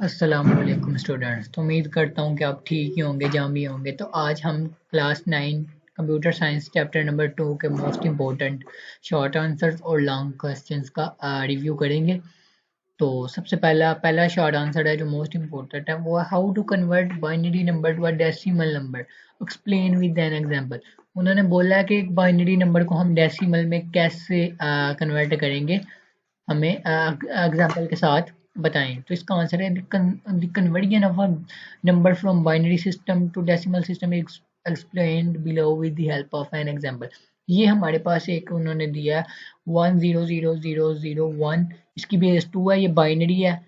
अस्सलामुअलैकुम स्टूडेंट्स। तो उम्मीद करता हूँ कि आप ठीक ही होंगे, जहाँ भी होंगे। तो आज हम class 9 computer science chapter number 2 के मोस्ट इम्पोर्टेंट शॉर्ट आंसर्स और लॉन्ग क्वेश्चंस का रिव्यू करेंगे। तो सबसे पहला पहला शॉर्ट आंसर है जो मोस्ट इम्पोर्टेंट है, वो है how to convert binary number to a decimal number, explain with an example. उन्होंने बोला है कि एक बाइनरी नंबर को हम डेसिमल में कैसे कन्वर्ट करेंगे, हमें एग्जांपल के साथ बताएं। तो इसका आंसर है conversion of a number from binary system to decimal system is explained below with the help of an example. ये हमारे पास एक उन्होंने दिया है 100001, इसकी बेस 2 है, ये बाइनरी है।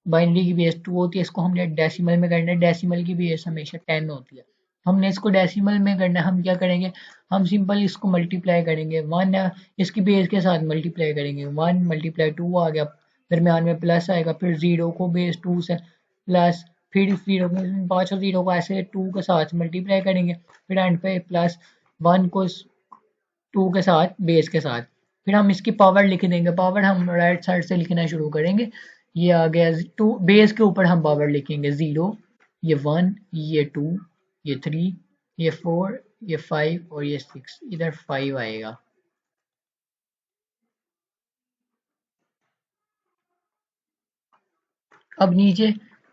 बाइनरी की बेस 2 होती है, इसको हमने डेसिमल में करना है। डेसिमल की बेस हमेशा 10 होती है। हमने इसको डेसिमल में करना है, हम क्या करेंगे, हम सिंपल इसको मल्टीप्लाई करेंगे। 1 है, इसकी बेस के साथ मल्टीप्लाई करेंगे। 1 मल्टीप्लाई 2 आ गया, दरम्यान में प्लस आएगा, फिर 0 को बेस 2 से प्लस, फिर इस 0 को, पाँचों 0 को ऐसे 2 के साथ मल्टीप्लाई करेंगे, फिर एंड पे प्लस 1 को 2 के साथ बेस के साथ। फिर हम इसकी पावर लिख देंगे। पावर हम राइट साइड से लिखना शुरू करेंगे। ये आ गया 2, बेस के ऊपर हम पावर लिखेंगे 0, ये 1, ये 2, ये 3, ये 4, ये 5 और ये 6, इधर 5 आएगा। अब नीचे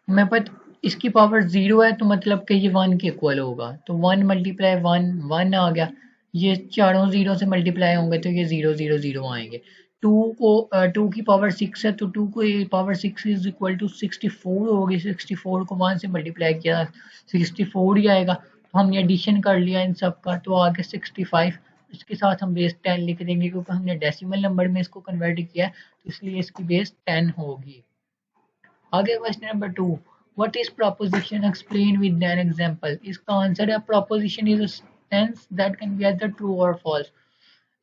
हमें पता इसकी पावर 0 है, तो मतलब कि ये 1 के इक्वल होगा। तो 1 मल्टीप्लाई 1, 1 आ गया। ये चारों 0 से मल्टीप्लाई होंगे तो ये 0 0 0 आएंगे। 2 को 2 की पावर 6 है, तो 2 को पावर 6 इज इक्वल टू 64 होगी। 64 को 1 से मल्टीप्लाई किया 64 ही आएगा। तो हमने एडिशन कर लिया इन सब का, तो आगे 65। इसके साथ हम बेस 10 लिख देंगे, क्योंकि हमने डेसिमल नंबर में इसको कन्वर्ट किया है, तो इसलिए इसकी बेस 10 होगी। आगे question number 2, what is proposition, explain with an example. इसका आंसर है proposition is a sentence that can be either true और फॉल्स।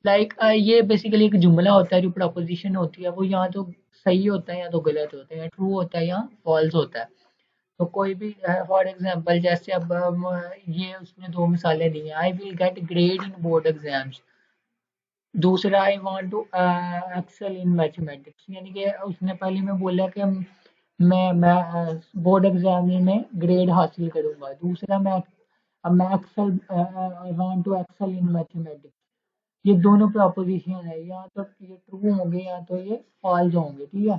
लाइक ये बेसिकली एक जुमला होता है। जो प्रोपोजिशन होती है वो यहाँ तो सही होता है या तो गलत होता है, या ट्रू होता है या फॉल्स होता है। तो कोई भी फॉर एग्जांपल जैसे अब ये उसने दो मिसालें दी हैं, I will get grade in board exams. दूसरा, I want to excel in mathematics, यानी कि उसने पहले में बोला कि मैं बोर्ड एग्जाम में ग्रेड हासिल करूंगा। दूसरा, मैं excel, I want to excel in mathematics. ये दोनों प्रपोजिशन है, या तो ये ट्रू होंगे या तो ये फॉल्स होंगे। ठीक है।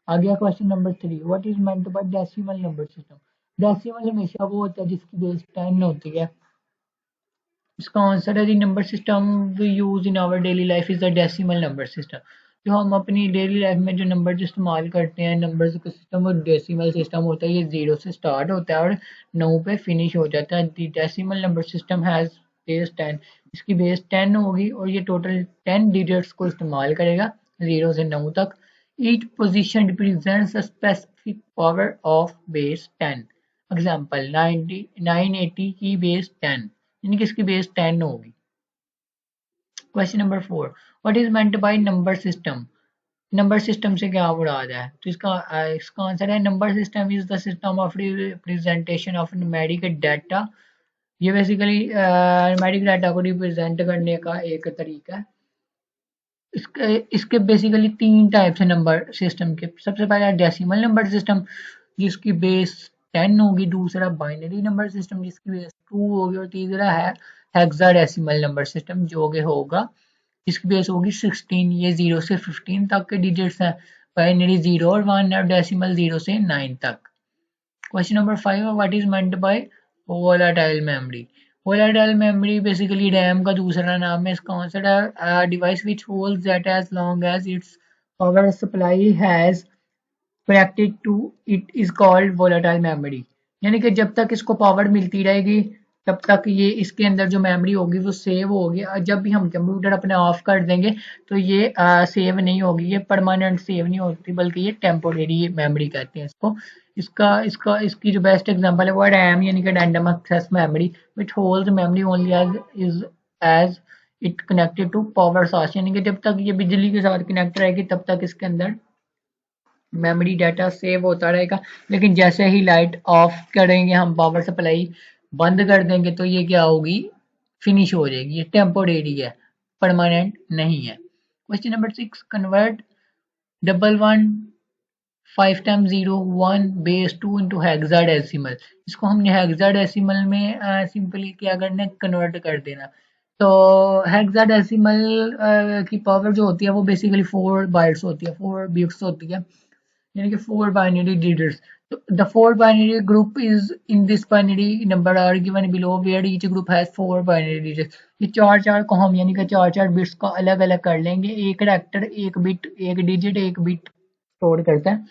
आ गया question number 3, what is meant bye decimal number system. Decimal हमेशा वो होता है जिसकी बेस 10 होती है। इसका आंसर है, the number system we use in our daily life is the decimal number system. जो हम अपनी डेली लाइफ में जो नंबर इस्तेमाल करते हैं, नंबर्स का सिस्टम, वो डेसिमल सिस्टम होता है। ये 0 से स्टार्ट होता है और 9 पे फिनिश हो जाता है। The decimal number system has base 10। इसकी बेस 10 होगी और ये टोटल 10 डिजिट्स को इस्तेमाल करेगा 0 से 9 तक। Each position represents a specific power of base 10। Example 980 की बेस 10, यानी कि इसकी बेस 10 होगी। Question number 4, what is meant by number system. Number system से क्या मुराद है। तो इसका आंसर है, number system is the system of representation of numeric data. ये बेसिकली न्यूमेरिक डाटा को रिप्रेजेंट करने का एक तरीका है। इसके बेसिकली 3 टाइप्स है नंबर सिस्टम के। सबसे पहला डेसिमल नंबर सिस्टम जिसकी बेस 10 होगी। दूसरा बाइनरी नंबर सिस्टम जिसकी बेस 2 होगी। और तीसरा है हेक्साडेसिमल नंबर सिस्टम जो कि होगा जिसकी बेस होगी 16। ये 0 से 15 तक के डिजिट्स हैं। बाइनरी 0 और 1 है, डेसिमल 0 से 9 तक। Question number 5, what is meant by volatile memory. Volatile memory basically RAM का दूसरा नाम है। इसका आंसर है, device which holds that as long as its power supply has connected to it is called volatile memory. यानी कि जब तक इसको पावर मिलती रहेगी तब तक ये इसके अंदर जो मेमोरी होगी वो सेव होगी। और जब भी हम कंप्यूटर अपने ऑफ कर देंगे तो ये सेव नहीं होगी। ये परमानेंट सेव नहीं होती, बल्कि ये टेम्पोरेरी मेमोरी कहते हैं इसको। इसकी जो बेस्ट एग्जांपल है वो रैम, यानी कि random access memory which holds memory only as it connected to power source. यानी कि जब तक ये बिजली के साथ कनेक्ट रहेगी तब तक इसके अंदर मेमोरी डाटा सेव होता रहेगा। लेकिन जैसे ही लाइट ऑफ करेंगे, हम पावर सप्लाई बंद कर देंगे, तो ये क्या होगी, फिनिश हो जाएगी। ये टेम्पोरेरी है, परमानेंट नहीं है। Question number 6, convert 11 5 time 0 1 base 2 into hexadecimal. इसको हमने हेक्साडेसिमल में सिंपली क्या करना है, कन्वर्ट कर देना। तो हेक्साडेसिमल की पावर जो होती है वो बेसिकली 4 बाइट्स होती है, 4 बिट्स होती है, यानी कि 4 binary digits. The 4 binary group is in this binary number are given below where each group has 4 binary digits. ये चार को हम यानी कि चार बिट्स को अलग अलग कर लेंगे। एक करेक्टर एक बिट एक डिजिट एक बिट स्टोर करता है।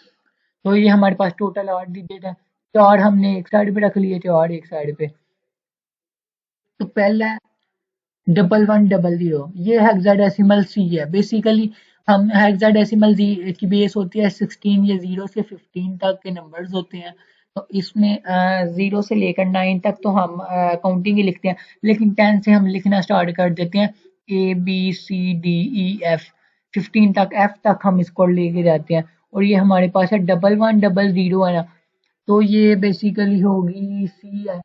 तो ये हमारे पास टोटल 8 डिजिट है। चार हमने एक साइड पे रख लिए, चार एक साइड पे। तो पहला डबल वन डबल जीरो, ये हेक्साडेसिमल सी है। बेसिकली हम हेक्साडेसिमल की बेस होती है 16, ये 0 से 15 तक के नंबर्स होते हैं। तो इसमें 0 से लेकर 9 तक तो हम काउंटिंग ही लिखते हैं, लेकिन 10 से हम लिखना स्टार्ट कर देते हैं A B C D E F, 15 तक एफ तक हम इसको लेके जाते हैं। और ये हमारे पास है डबल वन डबल जीरो है ना, तो ये बेसिकली होगी सी है,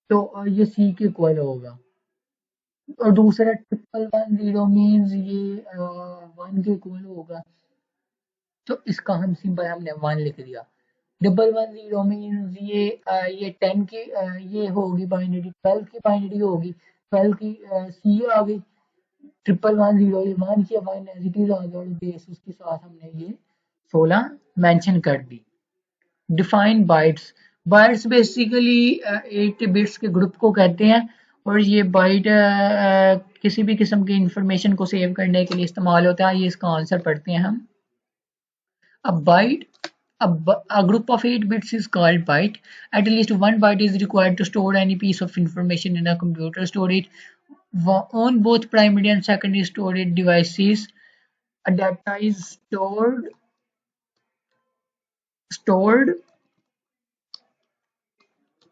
तो ये सी के इक्वल होगा। और दूसरा ट्रिपल वन जीरो मीन्स ये वन के इक्वल होगा, तो इसका हम सिंपल हमने वन लिख दिया। डबल वन जीरो मीन्स ये 10 की ये होगी बाइनरी, 12 की बाइनरी होगी, 12 की सी आ गई। ट्रिपल वन जीरो ये वन की वन एज इट इज आ गया, और बेस उसके साथ हमने ये 16 मेंशन कर दी। Define bytes, bytes basically 8 bits के ग्रुप को कहते हैं, और ये बाइट किसी भी किस्म की इंफॉर्मेशन को सेव करने के लिए इस्तेमाल होता है। ये इसका आंसर पढ़ते हैं हम। A byte, a group of 8 bits is called byte. At least one byte is required to store any piece of information in a computer storage. On both primary and secondary storage devices, a data is stored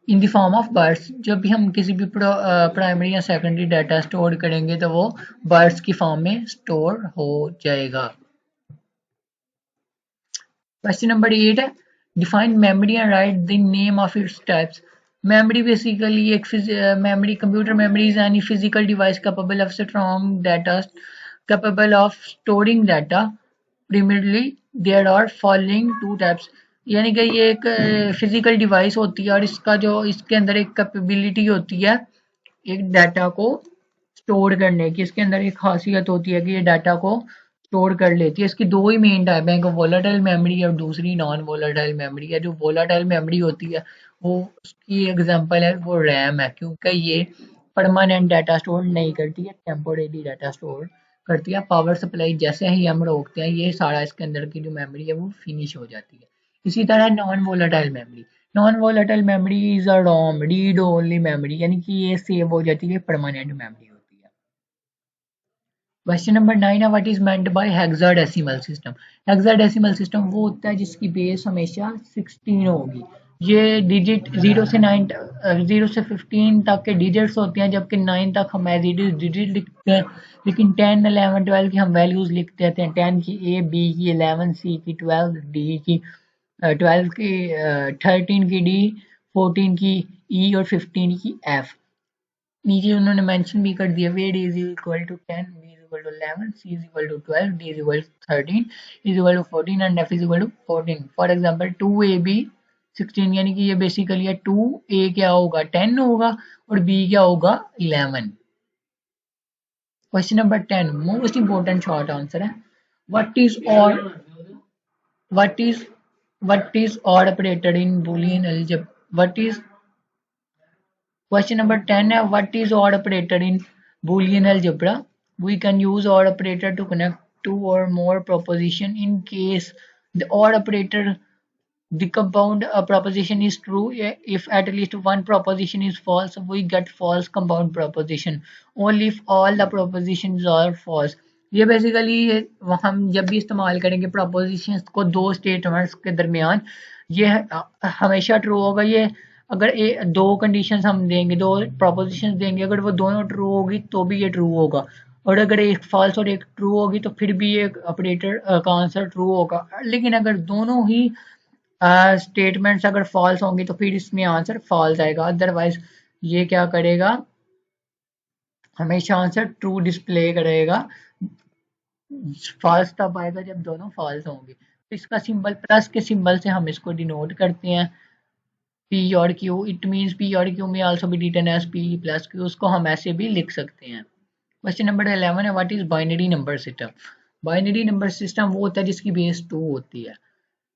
in the form of bytes. जब भी हम किसी भी primary या secondary data store करेंगे तो वो bytes की फॉर्म में स्टोर हो जाएगा। क्वेश्चन नंबर 8 है, define memory and write the name of its types. Memory basically एक memory, computer memory is any physical device capable of strong data, capable of storing data. Primarily there are following two types, यानी कि ये एक physical device होती है और इसका जो इसके अंदर एक कैपेबिलिटी होती है एक डाटा को स्टोर करने की। इसके अंदर एक खासियत होती है कि ये डाटा को स्टोर कर लेती है। इसकी दो ही मेन टाइप है, एक वोलेटाइल मेमोरी है और दूसरी नॉन वोलेटाइल मेमोरी है। जो वोलेटाइल मेमोरी होती है वो उसकी एग्जांपल है वो रैम है, क्योंकि ये परमानेंट डाटा स्टोर नहीं करती है, टेम्पोरेरी डाटा स्टोर करती है। पावर सप्लाई जैसे ही हम रोकते हैं ये सारा इसके अंदर की जो मेमोरी है वो फिनिश हो जाती है। इसी तरह non volatile memory, non volatile memory is a ROM, read only memory, यानी कि ये सेव हो जाती है, परमानेंट मेमोरी होती है। क्वेश्चन नंबर 9 है, what is meant bye hexadecimal system. Hexadecimal system वो होता है जिसकी बेस हमेशा 16 होगी। ये डिजिट 0 से 9 0 से 15 तक के डिजिट्स होते हैं, जबकि 9 तक हम एज इट इज डिजिट लिखते हैं। लेकिन 10 11 12 की हम वैल्यूज लिख देते हैं, 10 की ए बी की, 11 सी की, 12 डी की, 12 की 13 की डी, 14 की ई और 15 की एफ। नीचे उन्होंने मेंशन भी कर दिया, वे d is equal to 10, b is equal to 11, c is equal to 12, d is equal to 13, is equal to 14 and f is equal to 14। For example 2ab 16, यानी कि ये बेसिकली है 2a क्या होगा 10 होगा और b क्या होगा 11। Question number 10 most important short answer है, व्हाट इज और what is odd operator in Boolean algebra. What is Question number 10 है, what is odd operator in Boolean algebra? We can use odd operator to connect two or more proposition. In case the odd operator, the compound proposition is true. If at least one proposition is false, we get false compound proposition. Only if all the propositions are false. ये basically हम जब भी इस्तेमाल करेंगे propositions को दो statements के दरमियान, ये हमेशा ट्रू होगा। ये अगर दो कंडीशंस हम देंगे, दो प्रोपोजिशंस देंगे, अगर वो दोनों ट्रू होगी तो भी ये ट्रू होगा, और अगर एक फॉल्स और एक ट्रू होगी तो फिर भी एक ऑपरेटर का आंसर ट्रू होगा। लेकिन अगर दोनों ही स्टेटमेंट्स अगर फॉल्स होंगी तो फिर इसमें आंसर फॉल्स आएगा, अदरवाइज ये क्या करेगा, हमेशा आंसर ट्रू डिस्प्ले करेगा। फॉल्स तब आएगा जब दोनों फॉल्स होंगे। इसका सिंबल प्लस के सिंबल से हम इसको डिनोट करते हैं, P or Q. It means P or Q may also be written as P plus Q, उसको हम ऐसे भी लिख सकते हैं। क्वेश्चन नंबर 11 है, what is binary number system. Binary number system वो होता है जिसकी बेस 2 होती है,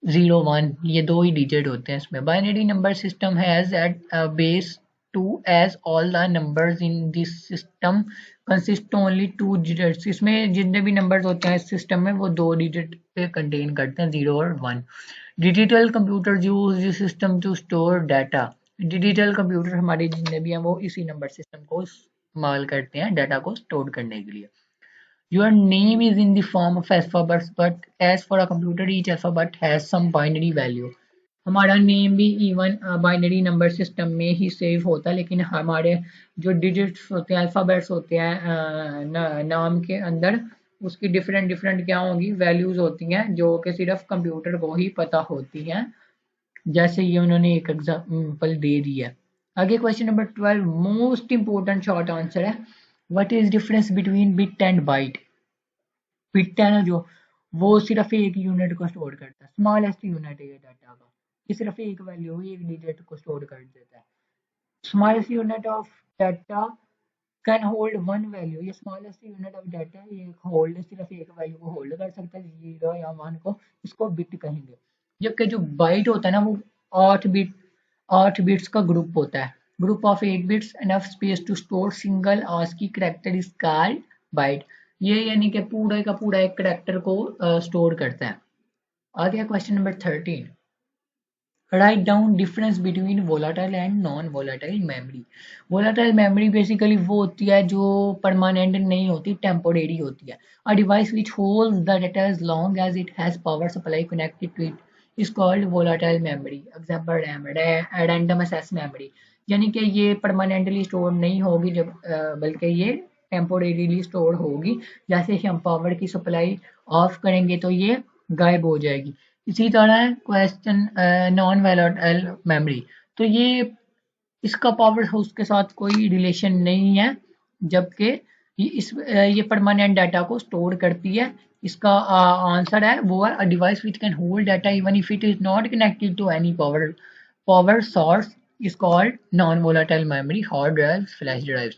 0 1, ये दो ही डिजिट होते हैं इसमें। Binary number system has at base 2 as all the numbers in this system consist only 2 digits. इसमें जितने भी नंबर्स होते हैं इस सिस्टम में वो 2 डिजिट पे कंटेन करते हैं, 0 और 1। Digital computer use this system to store data. Digital computer हमारे जितने भी हैं वो इसी नंबर सिस्टम को इस्तेमाल करते हैं डाटा को स्टोर करने के लिए। Your name is in the form of alphabets, but as for a computer, each alphabet has some binary value. हमारा नेम भी इवन बाइनरी नंबर सिस्टम में ही सेव होता है, लेकिन हमारे जो डिजिट्स होते हैं, अल्फ़ाबेट्स होते हैं नाम के अंदर, उसकी डिफरेंट डिफरेंट क्या होंगी, वैल्यूज होती हैं जो कि सिर्फ कंप्यूटर को ही पता होती हैं। जैसे ये उन्होंने एक एग्जाम्पल दे दी है। आगे question number 12 most important short answer है, what is difference between bit and byte. Bit है ना जो, वो सिर्फ एक यूनिट को स्टोर करता है, स्मॉलेस्ट यूनिट है ये डाटा का, ये सिर्फ एक वैल्यू एक डिजिट को स्टोर कर देता है। Smallest unit of data can hold one value, ये स्मॉलेस्ट यूनिट ऑफ डाटा ये होल्ड सिर्फ एक वैल्यू को होल्ड कर सकता है, 0 या 1 को, इसको बिट कहेंगे। जबकि जो बाइट होता है ना वो 8 बिट्स का ग्रुप होता है, group of 8 bits enough space to store single ASCII character is called byte. ये यानी कि पूरा का पूरा एक कैरेक्टर को स्टोर करता है। आ गया question number 13, write down difference between volatile and non volatile memory. Volatile memory basically वो होती है जो परमानेंट नहीं होती, टेम्पोरेरी होती है। A device which holds the data as long as it has power supply connected to it is called volatile memory. Example RAM, random access memory, यानी कि ये परमानेंटली स्टोर नहीं होगी जब बल्कि ये टेम्पोरेरीली स्टोर होगी। जैसे ही हम पावर की सप्लाई ऑफ करेंगे तो ये गायब हो जाएगी। इसी तरह क्वेश्चन नॉन वोलेटाइल मेमोरी, तो ये इसका पावर हाउस के साथ कोई रिलेशन नहीं है, जबकि ये परमानेंट डाटा को स्टोर करती है। इसका आंसर है वो है, a device which can hold data even if it is not connected to any power source is called non volatile memory, hard drive, flash drive.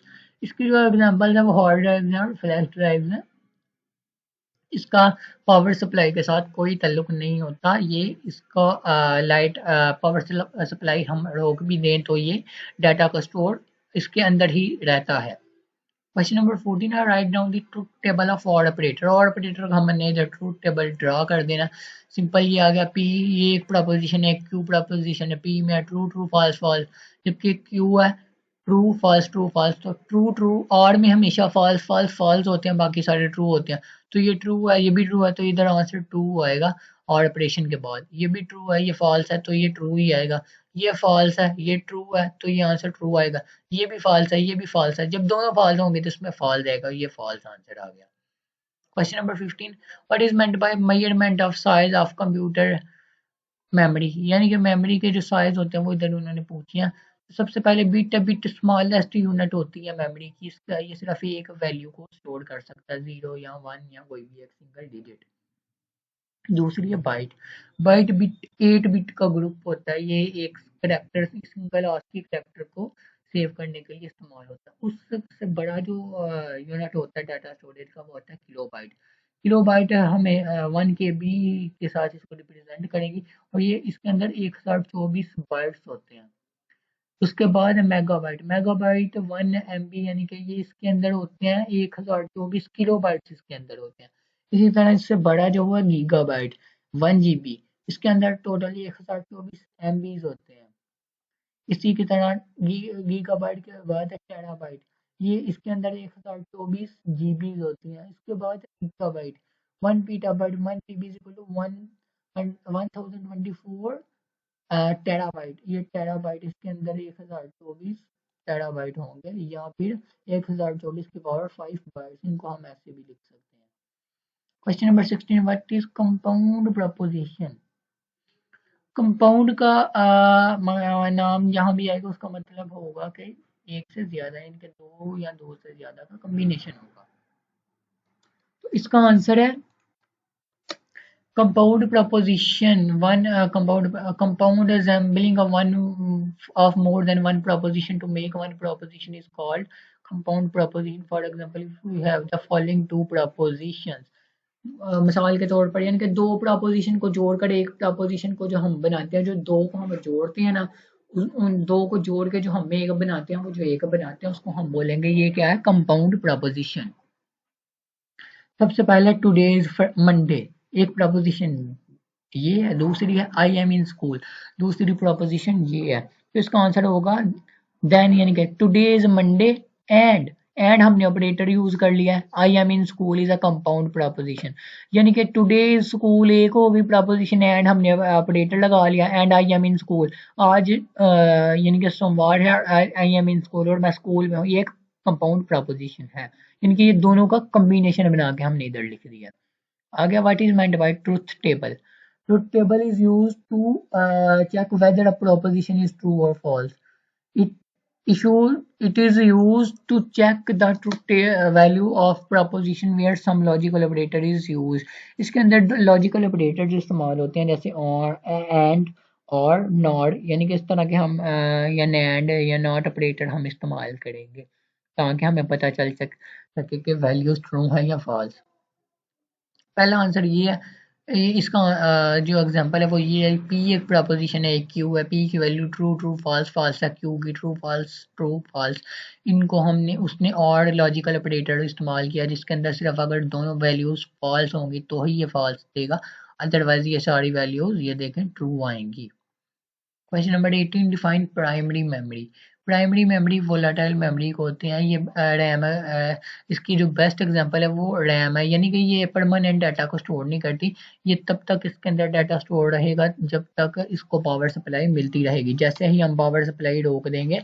इसकी जो एग्जांपल है वो हार्ड ड्राइव और फ्लैश ड्राइव है। इसका पावर सप्लाई के साथ कोई ताल्लुक नहीं होता, ये इसका लाइट पावर सप्लाई हम रोक भी दें तो ये डाटा का स्टोर इसके अंदर ही रहता है। क्वेश्चन नंबर 14 है, write down the truth table of odd operator. Odd operator का हमने जो ट्रूथ टेबल ड्रा कर देना, सिंपल ये आ गया, पी ये एक प्रपोजिशन है, क्यू प्रपोजिशन है, पी में ट्रू ट्रू फॉल्स फॉल्स, जबकि क्यू है ट्रू फॉल्स ट्रू फॉल्स। तो ट्रू ट्रू, और में हमेशा फॉल्स फॉल्स फॉल्स होते हैं, बाकी सारे ट्रू होते हैं। तो ये ट्रू है, ये भी ट्रू है, तो इधर आंसर ट्रू आएगा। और ऑपरेशन के बाद ये भी ट्रू है, ये फॉल्स है, तो ये ट्रू ही आएगा। ये फॉल्स है, ये ट्रू है, तो ये आंसर ट्रू आएगा। ये भी फॉल्स है, ये भी फॉल्स है, जब दोनों फॉल्स होंगे तो इसमें फॉल्स आएगा, ये फॉल्स आंसर आ गया। Question number 15, what is meant bye measurement of size of computer memory. यानी कि मेमोरी के जो साइज होते हैं वो इधर उन्होंने पूछे हैं। सबसे पहले बिट स्मॉलेस्ट यूनिट होती है मेमोरी की, इसका ये सिर्फ एक वैल्यू को स्टोर कर सकता है, 0 या 1 या कोई भी एक सिंगल डिजिट। दूसरी है बाइट, बाइट बिट 8 बिट का ग्रुप होता है, ये एक करैक्टर सिंगल आस्की करैक्टर को सेव करने के लिए इस्तेमाल होता है। उससे बड़ा जो यूनिट होता है डाटा स्टोरेज का वो होता है किलोबाइट। किलोबाइट हमें 1 KB के साथ इसको रिप्रेजेंट करेंगी, और ये इसके अंदर 1024 बाइट्स होते हैं। उसके बाद मेगाबाइट, मेगाबाइट 1 MB, यानी कि ये इसके अंदर होते हैं 1024 किलोबाइट्स इसके अंदर होते हैं। इसी तरह इससे बड़ा जो हुआ गीगाबाइट 1 GB, इसके अंदर टोटल 1024 MBs होते हैं। इसी की तरह गीगाबाइट के बाद है टेराबाइट, ये इसके अंदर 1024 GBs होती हैं। इसके बाद पीटाबाइट, 1 पीटाबाइट 1 PB इक्वल टू 1024 टेराबाइट। ये टेराबाइट इसके अंदर 1024 टेराबाइट होंगे, या फिर 1024 की पावर 5 बाइट्स, इनको हम ऐसे भी लिख सकते हैं। Question number 16, what is compound preposition. Compound का नाम यहाँ भी आएगा, उसका मतलब होगा कि एक से ज्यादा, इनके दो या दो से ज्यादा का कॉम्बिनेशन होगा। तो इसका आंसर है compound proposition, one compound resembling a one of more than one proposition to make one proposition is called compound proposition. For example, if we have the following two propositions, मिसाल के तौर पर यानी कि दो प्रपोजिशन को जोड़कर एक प्रपोजिशन को जो हम बनाते हैं, जो दो को हम जोड़ते हैं ना, उन दो को जोड़ के जो हम एक बनाते हैं, वो जो एक बनाते हैं उसको हम बोलेंगे ये क्या है, कंपाउंड प्रपोजिशन। सबसे पहले टुडे इज मंडे, एक प्रपोजिशन ये है, दूसरी है आई एम इन स्कूल, दूसरी प्रपोजिशन ये है। तो इसका आंसर होगा देन, यानी कि टुडे इज मंडे एंड हमने ऑपरेटर यूज कर लिया है, I am in school is a compound preposition, यानी कि टुडे इज स्कूल एक होगी प्रपोजिशन, एंड हमने ऑपरेटर लगा लिया, and I am in school, आज यानी कि सोमवार है, आई एम इन स्कूल और मैं स्कूल में हूँ, ये एक कंपाउंड प्रपोजिशन है, यानी कि ये दोनों का कॉम्बिनेशन बना के हमने इधर लिख दिया। आगे what is meant by truth table? Truth table is used to check whether a proposition is true or false. It it is used to check the truth value of proposition where some logical operator is used. इसके अंदर logical operator जो इस्तेमाल होते हैं जैसे or, and, और not, यानी कि इस तरह के हम या and या not operator हम इस्तेमाल करेंगे ताकि हमें पता चल सके कि वैल्यूज ट्रू है या फॉल्स। पहला आंसर ये है, इसका जो एग्जांपल है वो ये है, पी एक प्रपोजिशन है, एक क्यू है, पी की value true true false false है, क्यू की ट्रू फॉल्स ट्रू फॉल्स। इनको हमने उसने और लॉजिकल ऑपरेटर इस्तेमाल किया जिसके अंदर सिर्फ अगर दोनों वैल्यूज फॉल्स होंगी तो ही ये फॉल्स देगा, अदरवाइज ये सारी वैल्यूज ये देखें ट्रू आएंगी। Question number 18, define primary memory. Primary memory volatile memory को होते हैं, ये रैम है, इसकी जो बेस्ट एग्जांपल है वो रैम है, यानी कि ये परमानेंट डाटा को स्टोर नहीं करती, ये तब तक इसके अंदर डाटा स्टोर रहेगा जब तक इसको पावर सप्लाई मिलती रहेगी। जैसे ही हम पावर सप्लाई रोक देंगे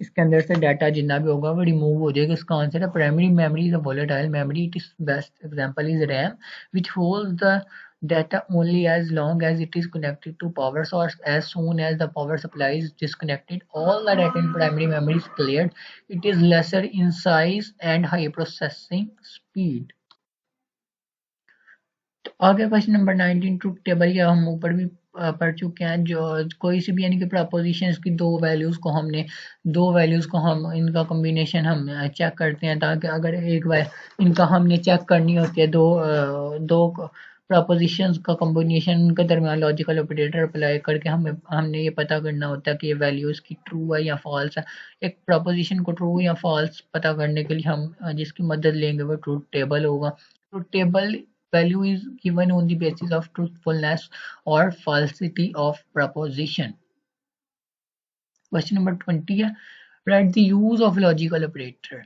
इसके अंदर से डाटा जितना भी होगा वो रिमूव हो जाएगा। इसका आंसर है primary memory is a volatile memory, it is best example is RAM which holds the data only as long as it is connected to power source. As soon as the power supply is disconnected, all the data in primary memory is cleared. It is lesser in size and high processing speed. तो आगे question number 19, truth table, या हम ऊपर भी पढ़ चुके हैं, जो कोई सी भी यानी कि प्रपोजिशंस की दो वैल्यूज़ को हम इनका कॉम्बिनेशन हम चेक करते हैं, ताकि अगर एक बार इनका हमने चेक करनी होती है, दो प्रपोजिशंस का कॉम्बिनेशन के दरमियान लॉजिकल ऑपरेटर अप्लाई करके हमने ये पता करना होता है कि ये वैल्यू इसकी ट्रू है या फॉल्स है। एक प्रपोजिशन को ट्रू या फॉल्स पता करने के लिए हम जिसकी मदद लेंगे वो ट्रुथ टेबल होगा। Truth table value is given on the basis of truthfulness or falsity of proposition. Question number 20 है, write the use of logical operator.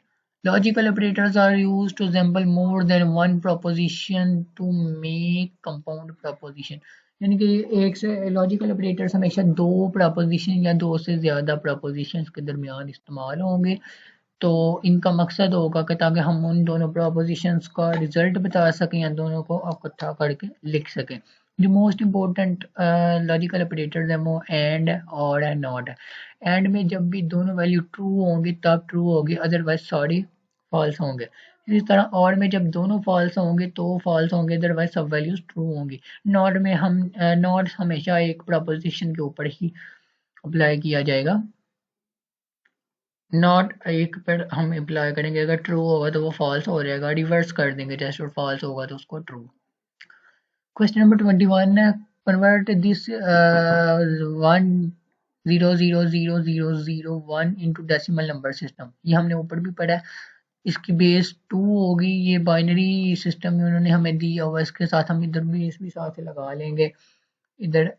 Logical operators are used to resemble more than one proposition to make compound proposition. यानी कि एक से logical operators हमेशा दो preposition या दो से ज़्यादा प्रपोजिशंस के दरमियान इस्तेमाल होंगे। तो इनका मकसद होगा कि ताकि हम उन दोनों प्रपोजिशंस का रिजल्ट बता सकें या दोनों को इकट्ठा करके लिख सकें। जो मोस्ट इम्पोर्टेंट लॉजिकल ऑपरेटर्स हैं वो एंड और है नॉट है। एंड में जब भी दोनों वैल्यू ट्रू होंगी तब ट्रू होगी, अदरवाइज सारी फॉल्स होंगे। इसी तरह और में जब दोनों फॉल्स होंगे तो फॉल्स होंगे, अदरवाइज सब वैल्यूज ट्रू होंगी। नॉट में हम नॉट हमेशा एक प्रपोजिशन के ऊपर ही अप्लाई किया जाएगा, नॉट एक पर हम अप्लाई करेंगे, अगर ट्रू होगा तो वो फॉल्स हो जाएगा, रिवर्स कर देंगे, जैसे फॉल्स होगा तो उसको ट्रू। क्वेश्चन नंबर 21 है, convert this 1000001 into decimal number system. ये हमने ऊपर भी पढ़ा है, इसकी बेस 2 होगी, ये बाइनरी सिस्टम में उन्होंने हमें दिया हुआ, इसके साथ हम इधर भी इस भी साथ लगा लेंगे इधर।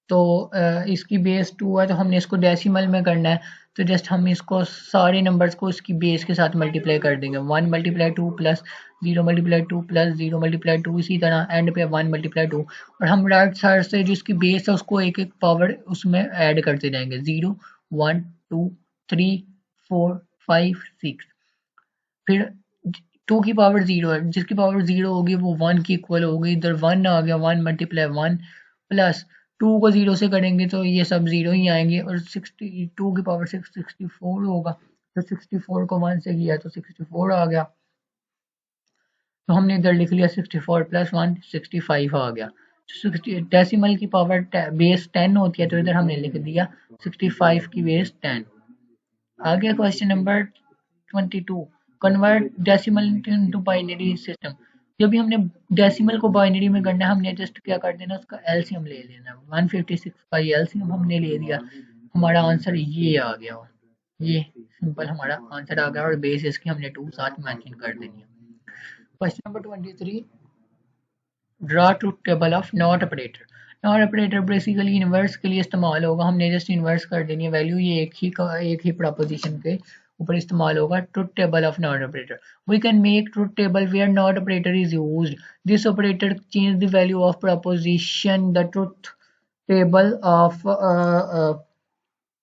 तो इसकी बेस 2 है तो हमने इसको डेसिमल में करना है, तो जस्ट हम इसको सारे नंबर्स को इसकी बेस के साथ मल्टीप्लाई कर देंगे, 1 × 2 प्लस 0 × 2 प्लस 0 × 2, इसी तरह एंड पे 1 × 2, और हम राइट साइड से जो इसकी बेस है उसको एक एक पावर उसमें ऐड करते जाएंगे, 0 1 2 3 4 5 6, फिर 2 की पावर 0 है, जिसकी पावर 0 होगी वो 1 की इक्वल होगी, इधर 1 आ गया, 1 × 1 प्लस 2 को 0 से करेंगे तो ये सब 0 ही आएंगे, और 62 की पावर 64 होगा, तो 64 को 1 से किया तो 64 आ गया। तो हमने इधर लिख लिया 64 प्लस 1 65 आ गया। 60 डेसिमल की पावर बेस 10 होती है, तो इधर हमने लिख दिया 65 की बेस 10। आ गया question number 22, convert decimal into binary system. जब भी हमने डेसिमल को बाइनरी में करना है, हमने जस्ट क्या कर देना, उसका एलसीएम ले लेना। 156 का एलसीएम हमने ले लिया, हमारा आंसर ये आ गया। ये सिंपल हमारा आंसर आ गया, और बेस इसकी हमने 2 साथ मेंशन कर देनी है। Question number 23, draw truth table of not operator. Not operator basically inverse के लिए इस्तेमाल होगा, हमने जस्ट इन्वर्स कर देनी है वैल्यू, ये एक ही प्रपोजिशन के ऊपर इस्तेमाल होगा। Truth table of not operator, we can make truth table where not operator is used, this operator change the value of proposition, the truth table of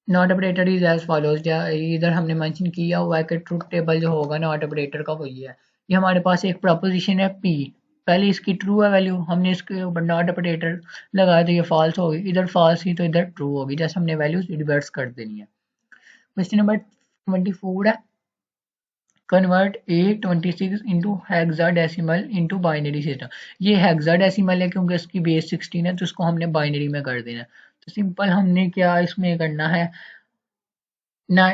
not operator is as follows. इधर हमने mention किया हुआ है कि truth table जो होगा not operator का वही है। ये हमारे पास एक प्रपोजिशन है पी, पहले इसकी ट्रू है वैल्यू, हमने इसके ऊपर नॉट ऑपरेटर लगाया तो ये फॉल्स होगी, इधर फॉल्स ही तो इधर ट्रू होगी, जैसे हमने वैल्यूज रिवर्स कर देनी है। क्वेश्चन नंबर 24 है, convert A26 into hexadecimal into binary system. ये हेक्साडेसिमल है क्योंकि इसकी बेस 16 है, तो इसको हमने बाइनरी में कर देना है। तो सिंपल हमने क्या इसमें करना है ना,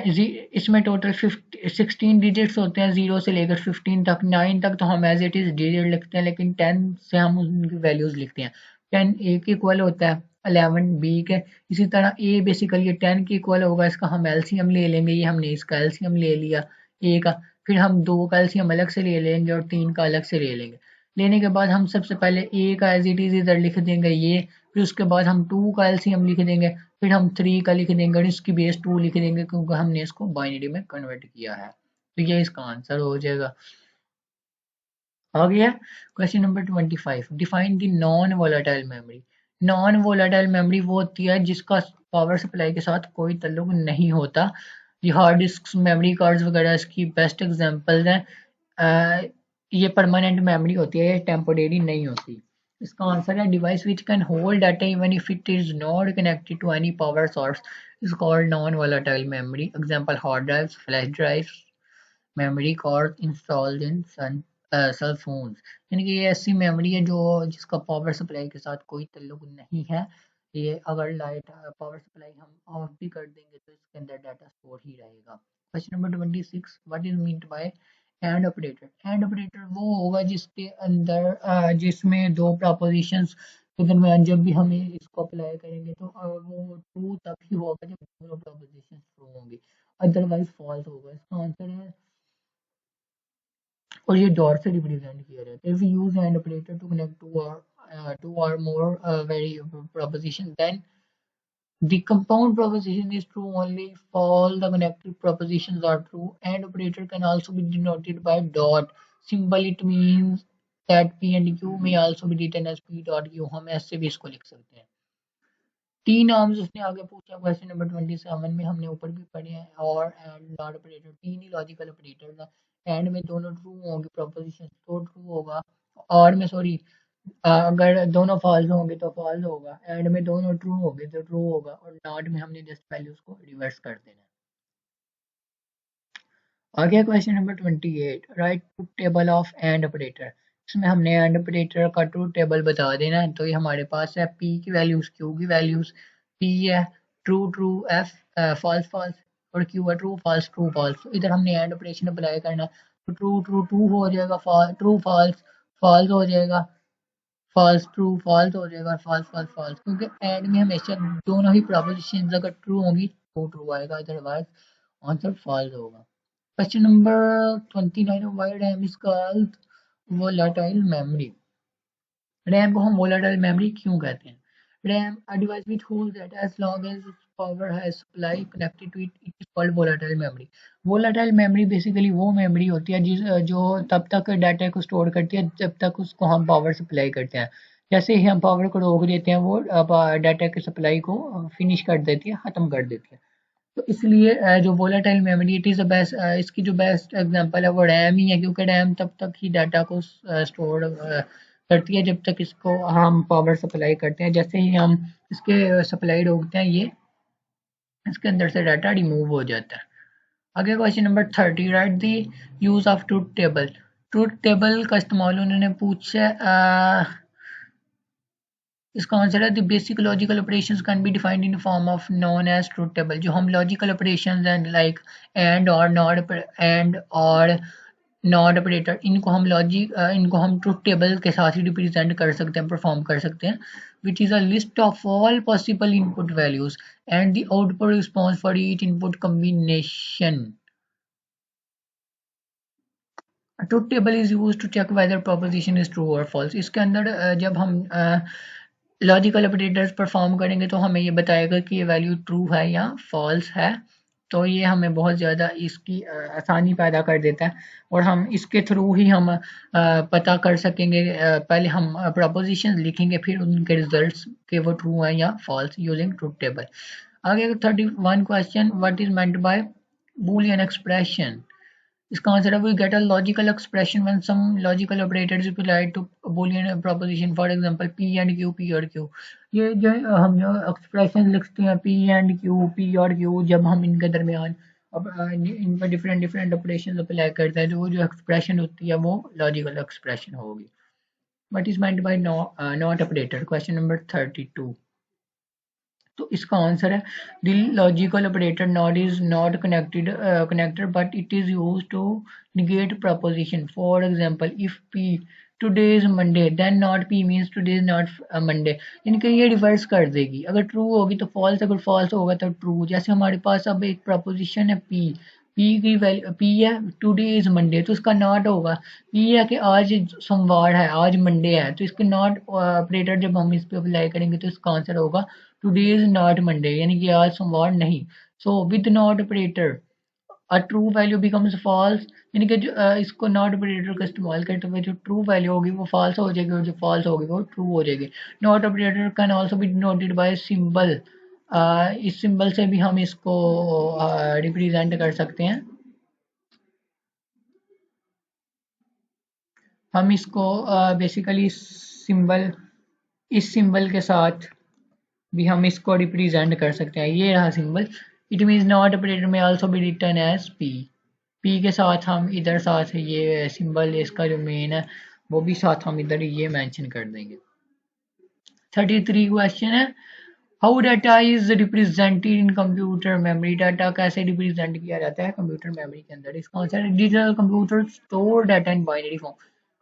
इसमें टोटल 16 डिजिट्स होते हैं, 0 से लेकर 15 तक। 9 तक तो हम एज इट इज डिजिट लिखते हैं, लेकिन 10 से हम उनकी वैल्यूज लिखते हैं। 10 ए के इक्वल होता है, 11 बी के, इसी तरह ए बेसिकली 10 के इक्वल होगा, इसका हम एलसीएम ले लेंगे, ये हमने इसका एलसीएम ले लिया ए का, फिर हम 2 का एलसीएम अलग से ले लेंगे और 3 का अलग से ले लेंगे। लेने के बाद हम सबसे पहले ए का एज इट इज इधर लिख देंगे ये, फिर उसके बाद हम 2 का एलसीएम लिख देंगे, फिर हम 3 का लिख देंगे और इसकी बेस 2 लिख देंगे, क्योंकि हमने इसको बाइनरी में कन्वर्ट किया है। तो ये इसका आंसर हो जाएगा। आ गया question number 25, define the non volatile memory. Non volatile memory वो होती है जिसका पावर सप्लाई के साथ कोई ताल्लुक नहीं होता। ये हार्ड डिस्क, मेमोरी कार्ड्स वगैरह इसकी बेस्ट एग्जांपल्स हैं। ये परमानेंट मेमोरी होती है, ये टेम्पोरेरी नहीं होती। इसका आंसर है device which can hold data even if it is not connected to any power source is called non volatile memory. Example hard drives, flash drives, memory card installed in cell phones. यानी कि ये ऐसी memory है जो जिसका power supply के साथ कोई ताल्लुक नहीं है। ये अगर लाइट पावर सप्लाई हम ऑफ भी कर देंगे तो इसके अंदर डाटा स्टोर ही रहेगा। Question number 26, what is meant by and operator. And operator वो होगा जिसके अंदर जिसमें दो प्रपोजिशंस के दरमियान जब भी हम इसको अप्लाई करेंगे तो वो ट्रू तब ही होगा जब दोनों प्रपोजिशंस ट्रू होंगी, अदरवाइज फॉल्स होगा। इसका आंसर है, और ये डॉट से रिप्रेजेंट किया जाता है। If you use and operator to connect two or more very proposition, then the compound proposition is true only if all the connected propositions are true. And operator can also be denoted by dot symbol. It means that p and q may also be written as p dot q, हम ऐसे भी इसको लिख सकते हैं। तीन arms उसने आगे पूछा क्वेश्चन नंबर 27 में, हमने ऊपर भी पढ़े हैं। और एंड नॉट ऑपरेटर, तीन ही लॉजिकल ऑपरेटर है। एंड में दोनों ट्रू होंगे, प्रोपोजिशन तो ट्रू होगा। और में सॉरी, अगर दोनों फॉल्स होंगे तो फॉल्स होगा। एंड में दोनों ट्रू होंगे तो ट्रू होगा। और नॉट में हमने जस्ट वैल्यूज को रिवर्स कर देना है। आगे question number 28, right truth table of and operator. इसमें हमने एंड ऑपरेटर का ट्रूथ टेबल बता देना है। तो ये हमारे पास है पी की वैल्यूज, क्यू की वैल्यूज। पी है true true, F false false, और क्यू है ट्रू फॉल्स ट्रू फॉल्स। तो इधर हमने एंड ऑपरेशन अप्लाई करना, तो ट्रू ट्रू ट्रू हो जाएगा, ट्रू फॉल्स फॉल्स हो जाएगा, फॉल्स ट्रू फॉल्स हो जाएगा, फॉल्स फॉल्स फॉल्स, क्योंकि एंड में हमेशा दोनों ही प्रोपोजिशंस अगर ट्रू होंगी तो ट्रू आएगा, अदरवाइज आंसर फॉल्स होगा। Question number 29, why RAM is called volatile memory? RAM को हम volatile memory क्यों कहते हैं? RAM a device which holds data as long as its power has supply connected to it, it is called volatile memory. Volatile memory basically वो memory होती है जो तब तक डाटा को स्टोर करती है जब तक उसको हम पावर सप्लाई करते हैं। जैसे ही हम पावर को रोक देते हैं वो डाटा की सप्लाई को फिनिश कर देती है, खत्म कर देती है। तो इसलिए जो volatile memory it is best, इसकी जो बेस्ट एग्जांपल है वो रैम ही है, क्योंकि रैम तब तक ही डाटा को स्टोर करती है जब तक इसको हम पावर सप्लाई करते हैं। जैसे ही हम इसके सप्लाई रोकते हैं ये इसके अंदर से डाटा रिमूव हो जाता है। आगे question number 30, write the use of truth table. Truth table का इस्तेमाल उन्होंने पूछा इसका आंसर है the basic logical operations can be defined in form of known as truth table. जो हम logical operations and like and or not operator इनको हम ट्रूथ टेबल के साथ ही रिप्रेजेंट कर सकते हैं, परफॉर्म कर सकते हैं, which is a list of all possible input values and the output response for each input combination. A truth table is used to check whether proposition is true or false. इसके अंदर जब हम logical operators perform करेंगे तो हमें ये बताएगा कि ये वैल्यू ट्रू है या फॉल्स है। तो ये हमें बहुत ज़्यादा इसकी आसानी पैदा कर देता है और हम इसके थ्रू ही हम पता कर सकेंगे। पहले हम प्रपोजिशन लिखेंगे फिर उनके रिजल्ट्स के वो ट्रू हैं या फॉल्स यूजिंग ट्रूथ टेबल। आगे 31 question, what is meant by Boolean expression. इसका आंसर है we get a logical expression when some logical operators applied to Boolean proposition, for example P and Q, P or Q. ये जो हम जो expression लिखते हैं P and Q, P or Q, जब हम इनके दरमियान अब इन पर डिफरेंट डिफरेंट ऑपरेशन अप्लाई करते हैं तो वो जो एक्सप्रेशन होती है वो लॉजिकल एक्सप्रेशन होगी। What is meant by not operator, question number 32। तो इसका आंसर है the logical operator not is not connected but it is used to negate proposition, for example if p today is Monday then not p means today is not Monday, यानी कि ये reverse कर देगी। अगर true होगी तो false, अगर false होगा तो ट्रू। जैसे हमारे पास अब एक प्रपोजिशन है p की वैल्यू p है, टुडे इज मंडे, तो इसका नॉट होगा p है कि आज सोमवार है, आज मंडे है, तो इसके नॉट ऑपरेटर जब हम इस पे अप्लाई करेंगे तो इसका आंसर होगा टुडे इज नॉट मंडे, यानी कि आज सोमवार नहीं। So with not operator a true value becomes false, यानी कि जो इसको नॉट ऑपरेटर का इस्तेमाल करते हुए जो ट्रू वैल्यू होगी वो फॉल्स हो जाएगी और जो फॉल्स होगी वो ट्रू हो जाएगी। Not operator can also be denoted by symbol, इस सिंबल से भी हम इसको रिप्रेजेंट कर सकते हैं। हम इसको बेसिकली सिंबल, इस सिंबल के साथ भी हम इसको रिप्रेजेंट कर सकते हैं। ये रहा symbol, it means not operator may also be written as p के साथ हम इधर साथ ये सिंबल इसका जो मेन है वो भी साथ हम इधर ये मेंशन कर देंगे। 33 क्वेश्चन है how data is represented in computer memory. Data कैसे रिप्रेजेंट किया जाता है कंप्यूटर मेमोरी के अंदर। इसका आंसर है digital computer store data in binary form.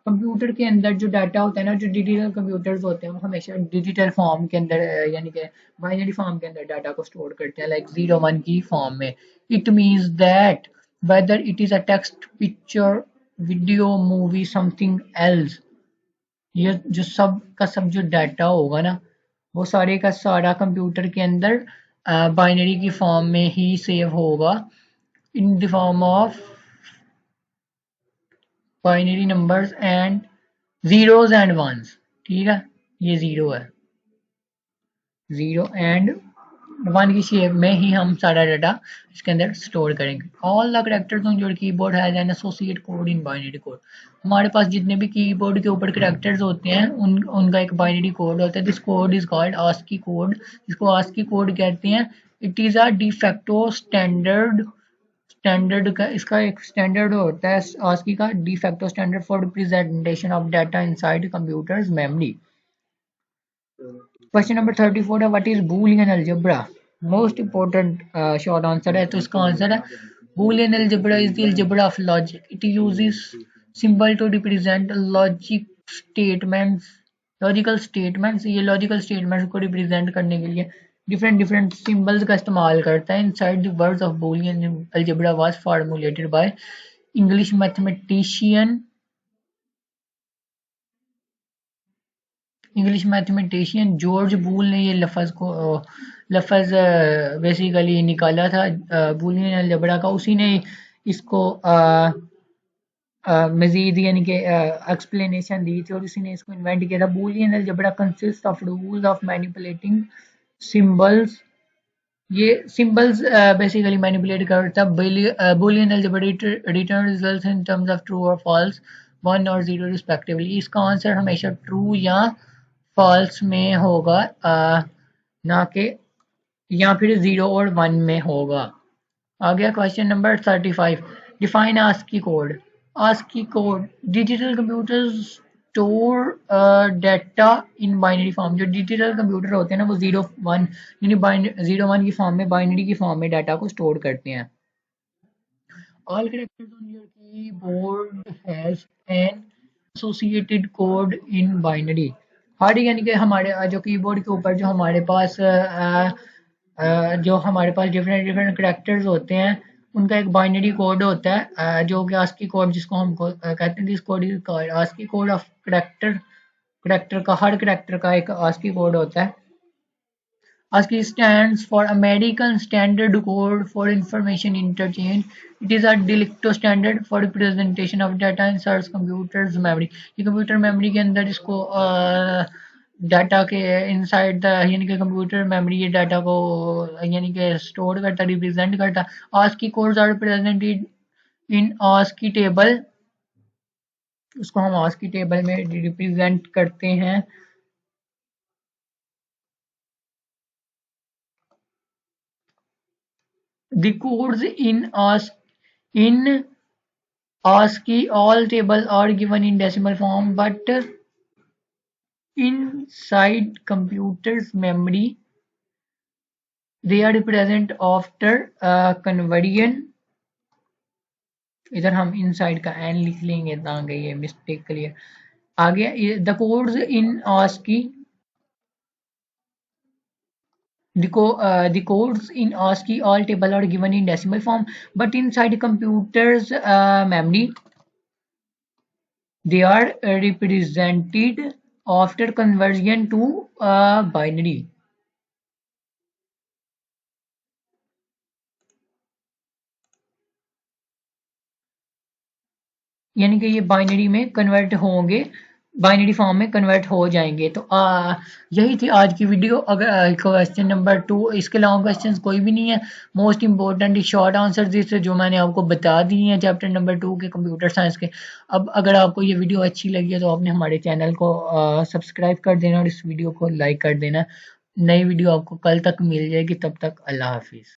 Computer के अंदर जो डाटा होता है ना, जो डिजिटल कंप्यूटर्स होते हैं वो हमेशा डिजिटल फॉर्म के अंदर यानी कि बाइनरी फॉर्म के अंदर डाटा को स्टोर करते हैं, लाइक 0 1 की फॉर्म में। It means that whether it is a text, picture, video, movie, something else, ये जो सब का सब जो डाटा होगा ना वो सारे का सारा कंप्यूटर के अंदर बाइनरी की फॉर्म में ही सेव होगा, in the form of binary numbers and zeros and ones. ठीक है, ये जीरो है, 0 एंड 1 की शेप में ही हम सारा डाटा इसके अंदर स्टोर करेंगे। All the characters on your keyboard has an associate code in binary code. हमारे पास जितने भी कीबोर्ड के ऊपर कैरेक्टर्स होते हैं उनका एक बाइनरी कोड होता है। This code is called ASCII code, इसको आस्की कोड कहते हैं। It is a de facto standard का इसका एक स्टैंडर्ड होता है आस्की का, de facto standard for representation of data inside computers memory. Question number 34 है what is Boolean algebra. Most important short answer है, तो इसका आंसर है Boolean algebra is the algebra of logic. It uses symbol to represent logical statements. ये logical statements को represent करने के लिए डिफरेंट डिफरेंट सिंबल्स का इस्तेमाल करता है। Inside the words of Boolean algebra was formulated by English mathematician George Boole ने ये लफ्ज़ बेसिकली निकाला था बूलियन अलजेब्रा का। उसी ने इसको मजीद यानी कि एक्सप्लेनेशन दी थी और उसी ने इसको इन्वेंट किया था। Boolean algebra consist of rules of manipulating symbols. ये सिंबल्स बेसिकली मैनिपुलेट करता है। Boolean algebra return results in terms of true और फॉल्स, 1 और 0 रिस्पेक्टिवली। इसका आंसर हमेशा ट्रू या फॉल्स में होगा, ना कि या फिर 0 और 1 में होगा। आ गया question number 35, define ASCII code. ASCII code, digital computer store data in binary form. जो डिजिटल कंप्यूटर होते हैं ना वो 0 1 यानी 0 1 की फॉर्म में, बाइनरी की फॉर्म में डाटा को स्टोर करते हैं। All characters on your keyboard has an associated code in binary। हर यानी कि हमारे जो कीबोर्ड के ऊपर जो हमारे पास डिफरेंट डिफरेंट करेक्टर्स होते हैं उनका एक बाइनरी कोड होता है, जो कि आस्की कोड जिसको हम कहते हैं। This code is ASCII code of character. Character का, हर करेक्टर का एक आस्की कोड होता है। ASCII stands for American Standard Code for Information Interchange. It is a de facto standard for representation of data in such computers memory। ये computer memory के अंदर इसको डाटा के इनसाइड द यानी कि कंप्यूटर मेमोरी ये डाटा को यानी कि स्टोर करता, रिप्रेजेंट करता। ASCII codes are represented in ASCII table. उसको हम ASCII टेबल में रिप्रेजेंट करते हैं। The codes in ASCII all tables are given in decimal form, but inside computer's memory they are represented after conversion। इधर हम inside का N लिख लेंगे ताकि ये मिस्टेक क्लियर आ गया। The codes in ASCII the codes in ASCII all table are given in decimal form, but inside computer's memory they are represented after conversion to binary। यानी कि ये बाइनरी में कन्वर्ट होंगे, बाइनरी फॉर्म में convert हो जाएंगे। तो यही थी आज की वीडियो। अगर क्वेश्चन नंबर 2, इसके अलावा क्वेश्चन कोई भी नहीं है। मोस्ट इंपॉर्टेंट शॉर्ट आंसर जिससे जो मैंने आपको बता दिए हैं चैप्टर नंबर 2 के कंप्यूटर साइंस के। अब अगर आपको ये वीडियो अच्छी लगी है तो आपने हमारे चैनल को सब्सक्राइब कर देना और इस वीडियो को लाइक कर देना। नई वीडियो आपको कल तक मिल जाएगी। तब तक अल्लाह हाफिज़।